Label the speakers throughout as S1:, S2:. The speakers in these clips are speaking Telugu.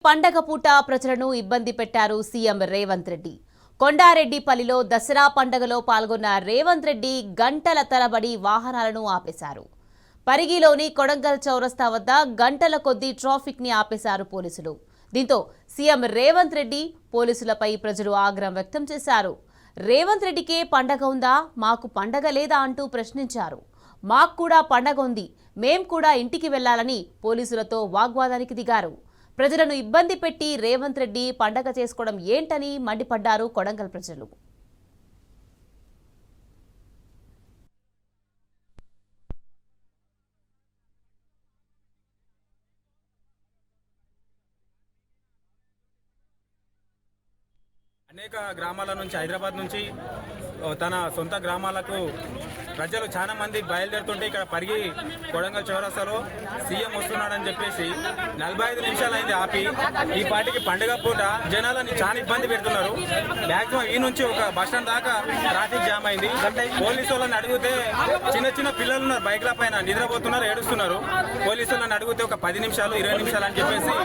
S1: పండగ పూట ప్రజలను ఇబ్బంది పెట్టారు సీఎం రేవంత్ రెడ్డి. కొండారెడ్డిపల్లిలో దసరా పండగలో పాల్గొన్న రేవంత్ రెడ్డి గంటల తరబడి వాహనాలను ఆపేశారు. పరిగిలోని కొడంగల్ చౌరస్తా వద్ద గంటల కొద్దీ ట్రాఫిక్ ని ఆపేశారు పోలీసులు. దీంతో సీఎం రేవంత్ రెడ్డి పోలీసులపై ప్రజలు ఆగ్రహం వ్యక్తం చేశారు. రేవంత్ రెడ్డికే పండగ ఉందా, మాకు పండగ లేదా అంటూ ప్రశ్నించారు. మాకు కూడా పండగ ఉంది, మేం కూడా ఇంటికి వెళ్లాలని పోలీసులతో వాగ్వాదానికి దిగారు. ప్రజలను ఇబ్బంది పెట్టి రేవంత్ రెడ్డి పండగ చేసుకోవడం ఏంటని మండిపడ్డారు కొడంగల్ ప్రజలు.
S2: అనేక గ్రామాల నుంచి హైదరాబాద్ నుంచి తన సొంత గ్రామాలకు ప్రజలు చాలా మంది బయలుదేరుతుంటే ఇక్కడ పరిగి కొడంగల్ చౌరస్తాలో సీఎం వస్తున్నాడని చెప్పేసి 45 నిమిషాలు అయింది ఆపి. ఈ పార్టీకి పండుగ పూట జనాలని చాలా ఇబ్బంది పెడుతున్నారు. మాక్సిమం ఈ నుంచి ఒక బస్టాండ్ దాకా ట్రాఫిక్ జామ్ అయింది. పోలీసు వాళ్ళని అడిగితే చిన్న చిన్న పిల్లలు ఉన్నారు, బైక్ల పైన నిద్రపోతున్నారు, ఏడుస్తున్నారు. పోలీసు వాళ్ళని అడిగితే ఒక 10 నిమిషాలు 20 నిమిషాలు అని చెప్పేసి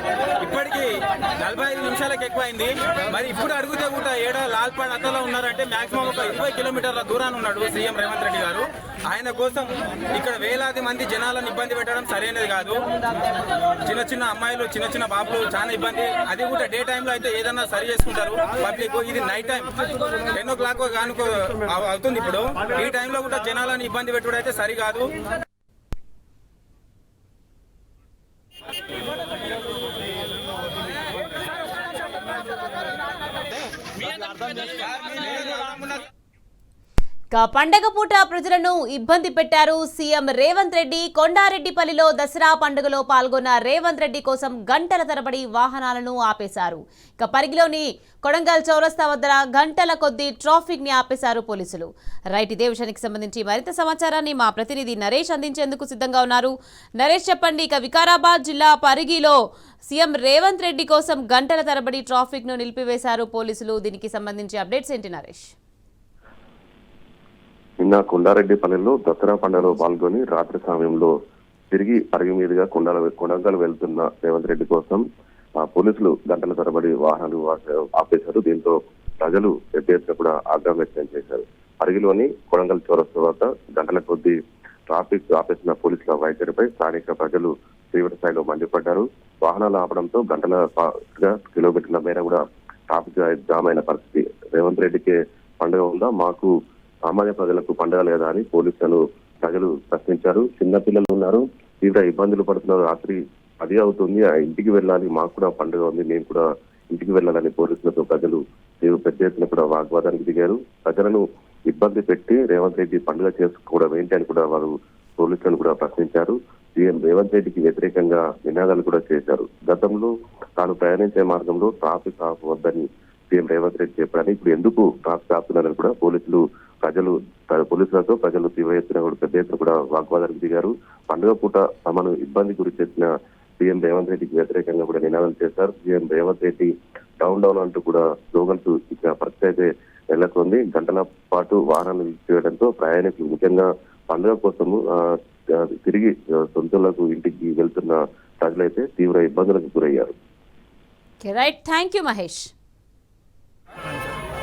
S2: ఇప్పటికీ 45 నిమిషాలకు ఎక్కువ అయింది. మరి ఇప్పుడు అడిగితే కూడా ఏడ లాల్పాడ్ అత్తలో ఉన్నారంటే మాక్సిమం ఒక 20 కిలోమీటర్ల దూరాన్ని ఉన్నాడు సీఎం రేవంత్ రెడ్డి గారు. ఆయన కోసం ఇక్కడ వేలాది మంది జనాలను ఇబ్బంది పెట్టడం సరైనది కాదు. చిన్న చిన్న అమ్మాయిలు, చిన్న చిన్న బాబులు చాలా ఇబ్బంది. అది కూడా డే టైంలో అయితే ఏదన్నా సరి చేసుకుంటారు పబ్లిక్. ఇది నైట్ టైం 10 o'clock కానుకో అవుతుంది. ఇప్పుడు ఈ టైంలో కూడా జనాలను ఇబ్బంది పెట్టుడు అయితే సరికాదు.
S1: పండగ పూట ప్రజలను ఇబ్బంది పెట్టారు సీఎం రేవంత్ రెడ్డి. కొండారెడ్డిపల్లిలో దసరా పండుగలో పాల్గొన్న రేవంత్ రెడ్డి కోసం గంటల తరబడి వాహనాలను ఆపేశారు. పరిగిలోని కొడంగల్ చౌరస్తా వద్ద గంటల కొద్దీ ట్రాఫిక్ ని ఆపేశారు పోలీసులు. రైట్, ఇదే విషయానికి సంబంధించి మరింత సమాచారాన్ని మా ప్రతినిధి నరేష్ అందించేందుకు సిద్ధంగా ఉన్నారు. నరేష్, చెప్పండి. వికారాబాద్ జిల్లా పరిగిలో సీఎం రేవంత్ రెడ్డి కోసం గంటల తరబడి ట్రాఫిక్ ను నిలిపివేశారు పోలీసులు. దీనికి సంబంధించి అప్డేట్స్ ఏంటి నరేష్?
S3: నిన్న కొండారెడ్డిపల్లిలో దసరా పండుగలో పాల్గొని రాత్రి సమయంలో తిరిగి పరిగి మీదుగా కొడంగల్ వెళ్తున్న రేవంత్ రెడ్డి కోసం పోలీసులు గంటల తరబడి వాహనాలు ఆపేశారు. దీంతో ప్రజలు పెద్ద ఎత్తున కూడా ఆగ్రహం వ్యక్తం చేశారు. పరిగిలోని కొడంగల్ చౌరస్తా వద్ద గంటల కొద్దీ ట్రాఫిక్ ఆపేసిన పోలీసుల వైఖరిపై స్థానిక ప్రజలు తీవ్ర స్థాయిలో మండిపడ్డారు. వాహనాలు ఆపడంతో గంటల కిలోమీటర్ల మేర కూడా ట్రాఫిక్ జామ్ అయిన పరిస్థితి. రేవంత్ రెడ్డికి పండుగ ఉందా, మాకు సామాన్య ప్రజలకు పండుగ లేదా అని పోలీసులను ప్రజలు ప్రశ్నించారు. చిన్నపిల్లలు ఉన్నారు, తీవ్ర ఇబ్బందులు పడుతున్నారు. రాత్రి 10 అవుతుంది, ఇంటికి వెళ్ళాలి, మాకు కూడా పండుగ ఉంది, మేము కూడా ఇంటికి వెళ్ళాలని పోలీసులతో ప్రజలు పెద్ద ఎత్తున కూడా వాగ్వాదానికి దిగారు. ప్రజలను ఇబ్బంది పెట్టి రేవంత్ రెడ్డి పండుగ చేసుకోవడం ఏంటి అని కూడా వారు పోలీసులను కూడా ప్రశ్నించారు. సీఎం రేవంత్ రెడ్డికి వ్యతిరేకంగా నినాదాలు కూడా చేశారు. గతంలో తాను ప్రయాణించే మార్గంలో ట్రాఫిక్ ఆపవద్దని సీఎం రేవంత్ రెడ్డి చెప్పారని, ఇప్పుడు ఎందుకు ట్రాఫిక్ ఆపుతున్నారని కూడా పోలీసులతో ప్రజలు తీవ్ర ఎత్తున కూడా పెద్ద ఎత్తున కూడా వాగ్వాదానికి దిగారు. పండుగ పూట తమను ఇబ్బంది గురి చేసిన సీఎం రేవంత్ రెడ్డికి వ్యతిరేకంగా కూడా నినాదాలు చేశారు. సీఎం రేవంత్ రెడ్డి డౌన్ అంటూ కూడా స్లోగన్స్ ఇచ్చిన పరిస్థితి అయితే నెలకొంది. గంటల పాటు వాహనాలు నిలిపివేయడంతో ప్రయాణికులు, ముఖ్యంగా పండుగ కోసము తిరిగి సొంతలకు ఇంటికి వెళ్తున్న ప్రజలైతే తీవ్ర ఇబ్బందులకు గురయ్యారు.
S1: Right, thank you Mahesh.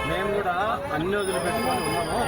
S2: మేము కూడా అన్ని వదిలిపెట్టుకొని ఉన్నాము.